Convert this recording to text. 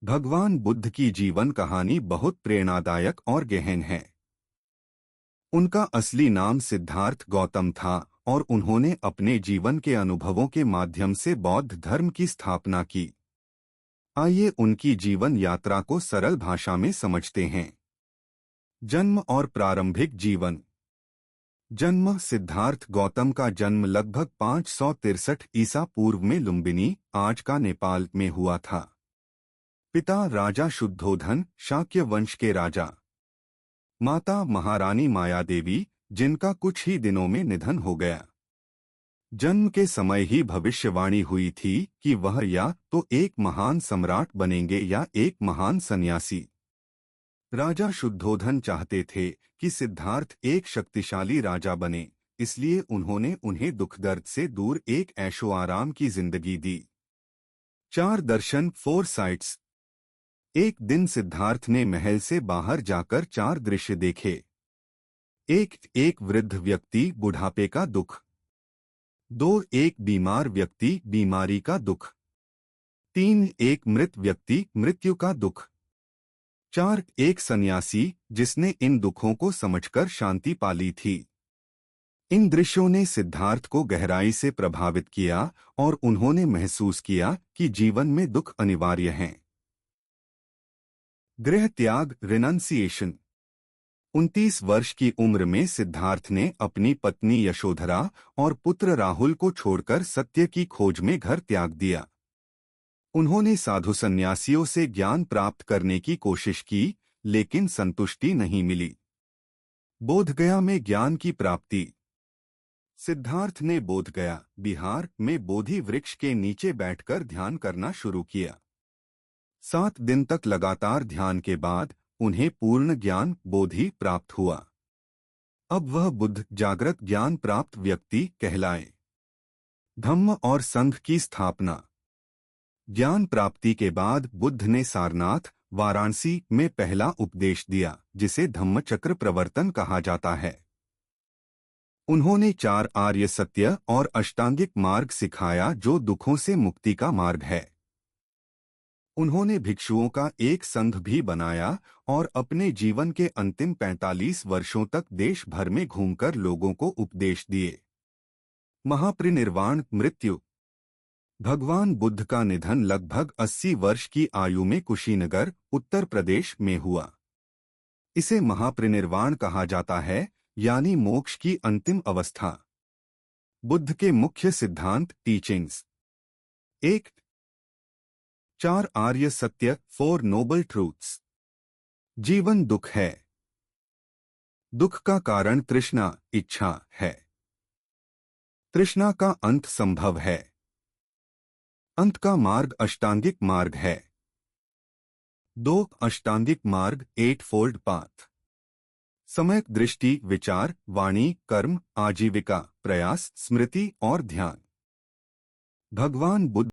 भगवान बुद्ध की जीवन कहानी बहुत प्रेरणादायक और गहन है। उनका असली नाम सिद्धार्थ गौतम था और उन्होंने अपने जीवन के अनुभवों के माध्यम से बौद्ध धर्म की स्थापना की। आइए उनकी जीवन यात्रा को सरल भाषा में समझते हैं। जन्म और प्रारंभिक जीवन। जन्म। सिद्धार्थ गौतम का जन्म लगभग 563 ईसा पूर्व में लुम्बिनी, आज का नेपाल में हुआ था। पिता राजा शुद्धोधन, शाक्य वंश के राजा। माता महारानी मायादेवी, जिनका कुछ ही दिनों में निधन हो गया। जन्म के समय ही भविष्यवाणी हुई थी कि वह या तो एक महान सम्राट बनेंगे या एक महान सन्यासी। राजा शुद्धोधन चाहते थे कि सिद्धार्थ एक शक्तिशाली राजा बने, इसलिए उन्होंने उन्हें दुख दर्द से दूर एक ऐशो आराम की जिंदगी दी। 4 दर्शन, 4 साइट्स। एक दिन सिद्धार्थ ने महल से बाहर जाकर 4 दृश्य देखे। एक वृद्ध व्यक्ति, बुढ़ापे का दुख। 2 एक बीमार व्यक्ति, बीमारी का दुख। 3 एक मृत व्यक्ति, मृत्यु का दुख। 4 एक सन्यासी, जिसने इन दुखों को समझकर शांति पा ली थी। इन दृश्यों ने सिद्धार्थ को गहराई से प्रभावित किया और उन्होंने महसूस किया कि जीवन में दुख अनिवार्य हैं। गृह त्याग, रिनंसिएशन। 29 वर्ष की उम्र में सिद्धार्थ ने अपनी पत्नी यशोधरा और पुत्र राहुल को छोड़कर सत्य की खोज में घर त्याग दिया। उन्होंने साधु सन्यासियों से ज्ञान प्राप्त करने की कोशिश की, लेकिन संतुष्टि नहीं मिली। बोधगया में ज्ञान की प्राप्ति। सिद्धार्थ ने बोधगया, बिहार में बोधि वृक्ष के नीचे बैठकर ध्यान करना शुरू किया। 7 दिन तक लगातार ध्यान के बाद उन्हें पूर्ण ज्ञान, बोधि प्राप्त हुआ। अब वह बुद्ध, जागृत ज्ञान प्राप्त व्यक्ति कहलाए। धम्म और संघ की स्थापना। ज्ञान प्राप्ति के बाद बुद्ध ने सारनाथ, वाराणसी में पहला उपदेश दिया, जिसे धम्मचक्र प्रवर्तन कहा जाता है। उन्होंने 4 आर्य सत्य और अष्टांगिक मार्ग सिखाया, जो दुखों से मुक्ति का मार्ग है। उन्होंने भिक्षुओं का एक संघ भी बनाया और अपने जीवन के अंतिम 45 वर्षों तक देश भर में घूमकर लोगों को उपदेश दिए। महापरिनिर्वाण, मृत्यु। भगवान बुद्ध का निधन लगभग 80 वर्ष की आयु में कुशीनगर, उत्तर प्रदेश में हुआ। इसे महापरिनिर्वाण कहा जाता है, यानी मोक्ष की अंतिम अवस्था। बुद्ध के मुख्य सिद्धांत, टीचिंग्स। 1 4 आर्य सत्य, 4 नोबल ट्रूथ्स। जीवन दुख है। दुख का कारण तृष्णा, इच्छा है। तृष्णा का अंत संभव है। अंत का मार्ग अष्टांगिक मार्ग है। 2 अष्टांगिक मार्ग, 8 फोल्ड पाथ। सम्यक दृष्टि, विचार, वाणी, कर्म, आजीविका, प्रयास, स्मृति और ध्यान। भगवान बुद्ध